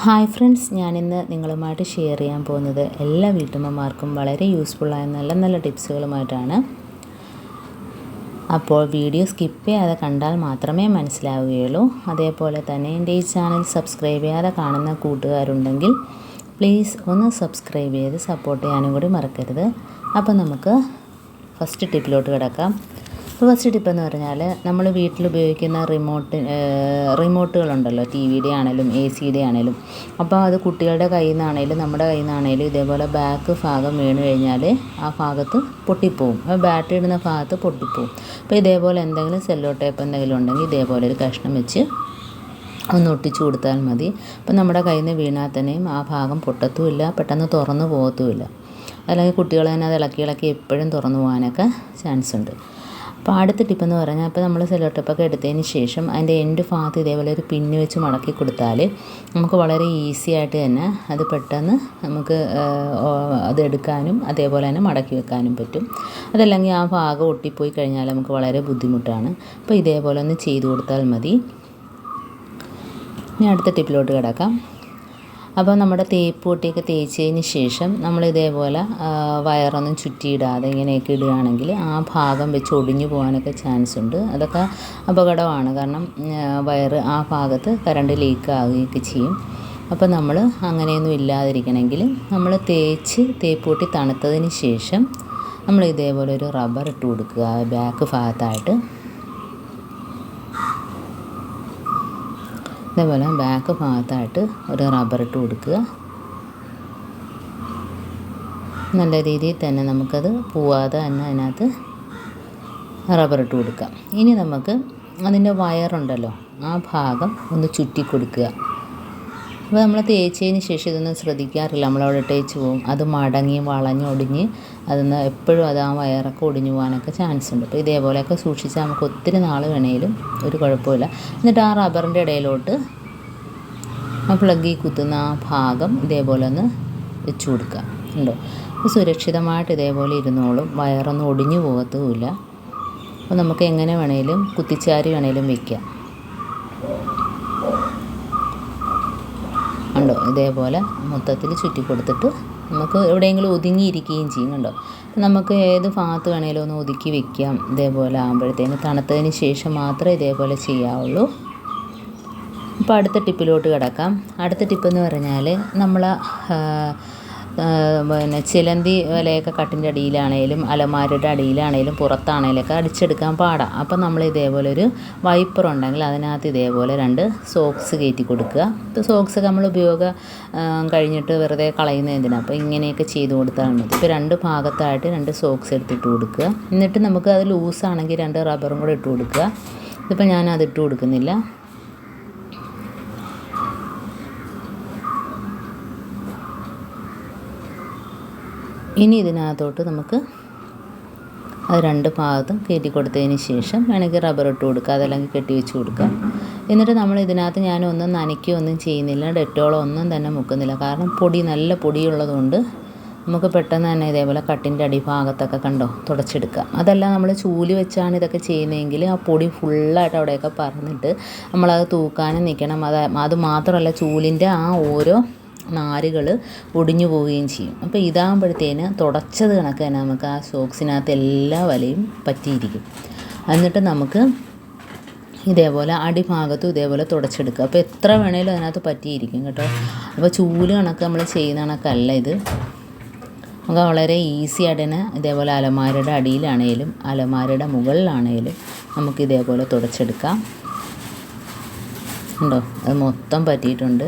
Hi friends, ഞാനിന്ന് നിങ്ങളുമായിട്ട് share ചെയ്യാൻ പോകുന്നത് എല്ലാ വീട്ടമ്മമാർക്കും വളരെ യൂസ്ഫുള്ളായ നല്ല നല്ല ടിപ്സുകളുമായിട്ടാണ്. അപ്പോൾ വീഡിയോ സ്കിപ്പ് ചെയ്യാതെ കണ്ടാൽ മാത്രമേ മനസ്സിലാവുകയുള്ളൂ. അതേപോലെ തന്നെ എൻ്റെ ഈ ചാനൽ സബ്സ്ക്രൈബ് ചെയ്യാതെ കാണുന്ന കൂട്ടുകാരുണ്ടെങ്കിൽ പ്ലീസ് ഒന്ന് സബ്സ്ക്രൈബ് ചെയ്ത് സപ്പോർട്ട് ചെയ്യാനും കൂടി മറക്കരുത്. അപ്പോൾ നമുക്ക് ഫസ്റ്റ് ടിപ്പിലോട്ട് കിടക്കാം. ഫസ്റ്റ് ടിപ്പെന്ന് പറഞ്ഞാൽ നമ്മൾ വീട്ടിൽ ഉപയോഗിക്കുന്ന റിമോട്ടുകളുണ്ടല്ലോ, ടി വിയുടെ ആണെങ്കിലും എ സിയുടെ ആണെങ്കിലും. അപ്പോൾ അത് കുട്ടികളുടെ കയ്യിൽ നിന്നാണെങ്കിലും നമ്മുടെ കയ്യിൽ നിന്നാണെങ്കിലും ഇതേപോലെ ബാക്ക് ഭാഗം വീണ് കഴിഞ്ഞാൽ ആ ഭാഗത്ത് പൊട്ടിപ്പോവും. ബാറ്ററി ഇടുന്ന ഭാഗത്ത് പൊട്ടിപ്പോവും. അപ്പോൾ ഇതേപോലെ എന്തെങ്കിലും സെല്ലോ ടേപ്പ് എന്തെങ്കിലും ഉണ്ടെങ്കിൽ ഇതേപോലെ ഒരു കഷ്ണം വെച്ച് ഒന്ന് ഒട്ടിച്ചു കൊടുത്താൽ മതി. അപ്പോൾ നമ്മുടെ കയ്യിൽ നിന്ന് വീണാൽ തന്നെയും ആ ഭാഗം പൊട്ടത്തുമില്ല, പെട്ടെന്ന് തുറന്നു പോകത്തുമില്ല. അല്ലെങ്കിൽ കുട്ടികൾ തന്നെ അത് ഇളക്കി എപ്പോഴും തുറന്നു പോകാനൊക്കെ ചാൻസ് ഉണ്ട്. അപ്പോൾ അടുത്ത ടിപ്പെന്ന് പറഞ്ഞാൽ, ഇപ്പോൾ നമ്മൾ സെല്ലോ ടേപ്പൊക്കെ എടുത്തതിന് ശേഷം അതിൻ്റെ എൻഡ് ഭാഗത്ത് ഇതേപോലെ ഒരു പിന്ന് വെച്ച് മടക്കി കൊടുത്താൽ നമുക്ക് വളരെ ഈസി ആയിട്ട് തന്നെ അത് പെട്ടെന്ന് നമുക്ക് അത് എടുക്കാനും അതേപോലെ തന്നെ മടക്കി വെക്കാനും പറ്റും. അതല്ലെങ്കിൽ ആ ഭാഗം ഒട്ടിപ്പോയി കഴിഞ്ഞാൽ നമുക്ക് വളരെ ബുദ്ധിമുട്ടാണ്. അപ്പോൾ ഇതേപോലെ ഒന്ന് ചെയ്ത് കൊടുത്താൽ മതി. ഇനി അടുത്ത ടിപ്പിലോട്ട് കിടക്കാം. അപ്പോൾ നമ്മുടെ തേപ്പ് പൊട്ടിയൊക്കെ തേച്ചതിന് ശേഷം നമ്മൾ ഇതേപോലെ വയറൊന്നും ചുറ്റിയിടാതെ ഇങ്ങനെയൊക്കെ ഇടുകയാണെങ്കിൽ ആ ഭാഗം വെച്ച് ഒടിഞ്ഞു പോകാനൊക്കെ ചാൻസ് ഉണ്ട്. അതൊക്കെ അപകടമാണ്. കാരണം വയറ് ആ ഭാഗത്ത് കറണ്ട് ലീക്ക് ആവുകയൊക്കെ ചെയ്യും. അപ്പോൾ നമ്മൾ അങ്ങനെയൊന്നും ഇല്ലാതിരിക്കണമെങ്കിൽ നമ്മൾ തേപ്പ് പൊട്ടി തണുത്തതിന് ശേഷം നമ്മൾ ഇതേപോലെ ഒരു റബ്ബർ ഇട്ട് കൊടുക്കുക ബാക്ക് ഭാഗത്തായിട്ട്. ഇതേപോലെ ബാക്ക് ഭാഗത്തായിട്ട് ഒരു റബ്ബർ ഇട്ട് കൊടുക്കുക. നല്ല രീതിയിൽ തന്നെ നമുക്കത് പോവാതെ തന്നെ അതിനകത്ത് റബ്ബർ ഇട്ട് കൊടുക്കാം. ഇനി നമുക്ക് അതിൻ്റെ വയറുണ്ടല്ലോ, ആ ഭാഗം ഒന്ന് ചുറ്റി കൊടുക്കുക. അപ്പോൾ നമ്മൾ തേച്ചതിന് ശേഷം ഇതൊന്നും ശ്രദ്ധിക്കാറില്ല, നമ്മളവിടെ തേച്ച് പോകും. അത് മടങ്ങി വളഞ്ഞൊടിഞ്ഞ് അതൊന്ന് എപ്പോഴും അത് ആ വയറൊക്കെ ഒടിഞ്ഞു പോകാനൊക്കെ ചാൻസ് ഉണ്ട്. അപ്പോൾ ഇതേപോലെയൊക്കെ സൂക്ഷിച്ചാൽ നമുക്ക് ഒത്തിരി നാൾ വേണേലും ഒരു കുഴപ്പമില്ല. എന്നിട്ട് ആ റബ്ബറിൻ്റെ ഇടയിലോട്ട് ആ പ്ലഗിൽ കുത്തുന്ന ആ ഭാഗം ഇതേപോലെ ഒന്ന് വെച്ച് കൊടുക്കുക. ഉണ്ടോ? അപ്പോൾ സുരക്ഷിതമായിട്ട് ഇതേപോലെ ഇരുന്നോളും, വയറൊന്നും ഒടിഞ്ഞു പോകത്തുമില്ല. അപ്പോൾ നമുക്ക് എങ്ങനെ വേണേലും കുത്തിച്ചാരി വേണേലും വയ്ക്കാം. ഉണ്ടോ? ഇതേപോലെ മൊത്തത്തിൽ ചുറ്റി കൊടുത്തിട്ട് നമുക്ക് എവിടെയെങ്കിലും ഒതുങ്ങിയിരിക്കുകയും ചെയ്യും. കണ്ടോ? നമുക്ക് ഏത് ഭാഗത്ത് വേണേലും ഒന്ന് ഒതുക്കി വെക്കാം. ഇതേപോലെ ആകുമ്പോഴത്തേന് തണുത്തതിന് ശേഷം മാത്രമേ ഇതേപോലെ ചെയ്യാവുള്ളൂ. ഇപ്പോൾ അടുത്ത ടിപ്പിലോട്ട് കിടക്കാം. അടുത്ത ടിപ്പെന്ന് പറഞ്ഞാൽ നമ്മൾ ചിലന്തി വലയൊക്കെ കട്ടിൻ്റെ അടിയിലാണേലും അലമാരയുടെ അടിയിലാണേലും പുറത്താണേലൊക്കെ അടിച്ചെടുക്കാൻ പാടാം. അപ്പം നമ്മൾ ഇതേപോലെ ഒരു വൈപ്പർ ഉണ്ടെങ്കിൽ അതിനകത്ത് ഇതേപോലെ 2 സോക്സ് കയറ്റി കൊടുക്കുക. ഇപ്പോൾ സോക്സ് നമ്മൾ ഉപയോഗം കഴിഞ്ഞിട്ട് വെറുതെ കളയുന്ന എന്തിനാണ്, അപ്പോൾ ഇങ്ങനെയൊക്കെ ചെയ്ത് കൊടുത്താൽ മതി. ഇപ്പോൾ 2 ഭാഗത്തായിട്ട് 2 സോക്സ് എടുത്തിട്ട് കൊടുക്കുക. എന്നിട്ട് നമുക്ക് അത് ലൂസാണെങ്കിൽ 2 റബ്ബറും കൂടെ ഇട്ട് കൊടുക്കുക. ഇതിപ്പോൾ ഞാൻ അതിട്ട് കൊടുക്കുന്നില്ല. ഇനി ഇതിനകത്തോട്ട് നമുക്ക് അത് 2 ഭാഗത്തും കയറ്റി കൊടുത്തതിന് ശേഷം വേണമെങ്കിൽ റബ്ബർ ഇട്ട് കൊടുക്കുക, അതല്ലെങ്കിൽ കെട്ടി വെച്ച് കൊടുക്കുക. എന്നിട്ട് നമ്മൾ ഇതിനകത്ത് ഞാനൊന്നും നനയ്ക്കുകയൊന്നും ചെയ്യുന്നില്ല, ഡെറ്റോളോ ഒന്നും തന്നെ മുക്കുന്നില്ല. കാരണം നല്ല പൊടിയുള്ളതുകൊണ്ട് നമുക്ക് പെട്ടെന്ന് തന്നെ ഇതേപോലെ കട്ടിൻ്റെ അടിഭാഗത്തൊക്കെ കണ്ടോ തുടച്ചെടുക്കാം. അതല്ല നമ്മൾ ചൂല് വെച്ചാണ് ഇതൊക്കെ ചെയ്യുന്നതെങ്കിൽ ആ പൊടി ഫുള്ളായിട്ട് അവിടെയൊക്കെ പറന്നിട്ട് നമ്മളത് തൂക്കാനും നിൽക്കണം. അത് മാത്രമല്ല ചൂലിൻ്റെ ആ ഓരോ നാരുകൾ ഒടിഞ്ഞു പോവുകയും ചെയ്യും. അപ്പോൾ ഇതാകുമ്പോഴത്തേന് തുടച്ചത് കണക്ക് തന്നെ നമുക്ക് ആ സോക്സിനകത്ത് എല്ലാ വലയും പറ്റിയിരിക്കും. എന്നിട്ട് നമുക്ക് ഇതേപോലെ അടിഭാഗത്തും ഇതേപോലെ തുടച്ചെടുക്കുക. അപ്പോൾ എത്ര വേണേലും അതിനകത്ത് പറ്റിയിരിക്കും കേട്ടോ. അപ്പോൾ ചൂല് കണക്ക് നമ്മൾ ചെയ്യുന്ന കണക്കല്ല ഇത്. നമുക്ക് വളരെ ഈസി ആയിട്ട് തന്നെ ഇതേപോലെ അലമാരയുടെ അടിയിലാണേലും അലമാരയുടെ മുകളിലാണേലും നമുക്ക് ഇതേപോലെ തുടച്ചെടുക്കാം. ഉണ്ടോ? അത് മൊത്തം പറ്റിയിട്ടുണ്ട്.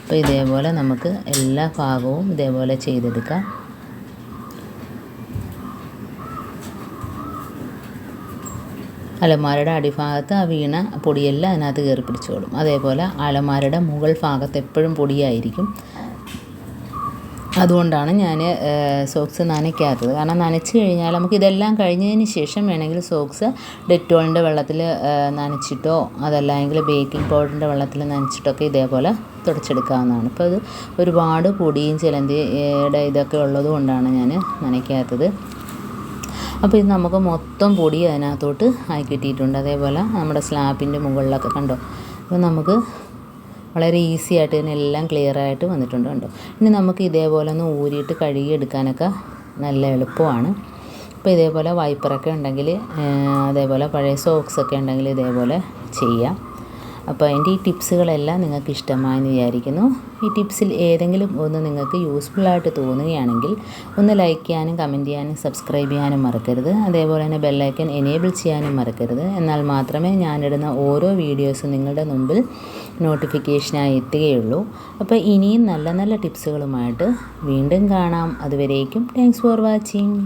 അപ്പോൾ ഇതേപോലെ നമുക്ക് എല്ലാ ഭാഗവും ഇതേപോലെ ചെയ്തെടുക്കാം. അലമാരയുടെ അടിഭാഗത്ത് ആ വീണ പൊടിയെല്ലാം അതിനകത്ത് കയറി പിടിച്ചോളും. അതേപോലെ അലമാരയുടെ മുകൾ ഭാഗത്ത് എപ്പോഴും പൊടിയായിരിക്കും. അതുകൊണ്ടാണ് ഞാൻ സോക്സ് നനയ്ക്കാത്തത്. കാരണം നനച്ച് കഴിഞ്ഞാൽ നമുക്ക് ഇതെല്ലാം കഴിഞ്ഞതിന് ശേഷം വേണമെങ്കിൽ സോക്സ് ഡെറ്റോളിൻ്റെ വെള്ളത്തിൽ നനച്ചിട്ടോ അതല്ലെങ്കിൽ ബേക്കിംഗ് പൗഡറിൻ്റെ വെള്ളത്തിൽ നനച്ചിട്ടൊക്കെ ഇതേപോലെ തുടച്ചെടുക്കാവുന്നതാണ്. അപ്പോൾ അത് ഒരുപാട് പൊടിയും ചിലന്തിയുടെ ഇതൊക്കെ ഉള്ളത് കൊണ്ടാണ് ഞാൻ നനയ്ക്കാത്തത്. അപ്പോൾ ഇത് നമുക്ക് മൊത്തം പൊടി അതിനകത്തോട്ട് ആയി കിട്ടിയിട്ടുണ്ട്. അതേപോലെ നമ്മുടെ സ്ലാബിൻ്റെ മുകളിലൊക്കെ കണ്ടോ. അപ്പോൾ നമുക്ക് വളരെ ഈസി ആയിട്ട് തന്നെ എല്ലാം ക്ലിയറായിട്ട് വന്നിട്ടുണ്ട് കണ്ടോ. ഇനി നമുക്ക് ഇതേപോലെ ഒന്ന് ഊരിയിട്ട് കഴുകിയെടുക്കാനൊക്കെ നല്ല എളുപ്പമാണ്. അപ്പോൾ ഇതേപോലെ വൈപ്പറൊക്കെ ഉണ്ടെങ്കിൽ, അതേപോലെ പഴയ സോക്സൊക്കെ ഉണ്ടെങ്കിൽ ഇതേപോലെ ചെയ്യാം. അപ്പോൾ എൻ്റെ ഈ ടിപ്സുകളെല്ലാം നിങ്ങൾക്ക് ഇഷ്ടമായെന്ന് വിചാരിക്കുന്നു. ഈ ടിപ്സിൽ ഏതെങ്കിലും ഒന്ന് നിങ്ങൾക്ക് യൂസ്ഫുള്ളായിട്ട് തോന്നുകയാണെങ്കിൽ ഒന്ന് ലൈക്ക് ചെയ്യാനും കമൻറ്റ് ചെയ്യാനും സബ്സ്ക്രൈബ് ചെയ്യാനും മറക്കരുത്. അതേപോലെ തന്നെ ബെല്ലൈക്കൻ എനേബിൾ ചെയ്യാനും മറക്കരുത്. എന്നാൽ മാത്രമേ ഞാനിടുന്ന ഓരോ വീഡിയോസും നിങ്ങളുടെ മുമ്പിൽ നോട്ടിഫിക്കേഷനായി എത്തുകയുള്ളൂ. അപ്പോൾ ഇനിയും നല്ല നല്ല ടിപ്സുകളുമായിട്ട് വീണ്ടും കാണാം. അതുവരേക്കും താങ്ക്സ് ഫോർ വാച്ചിങ്.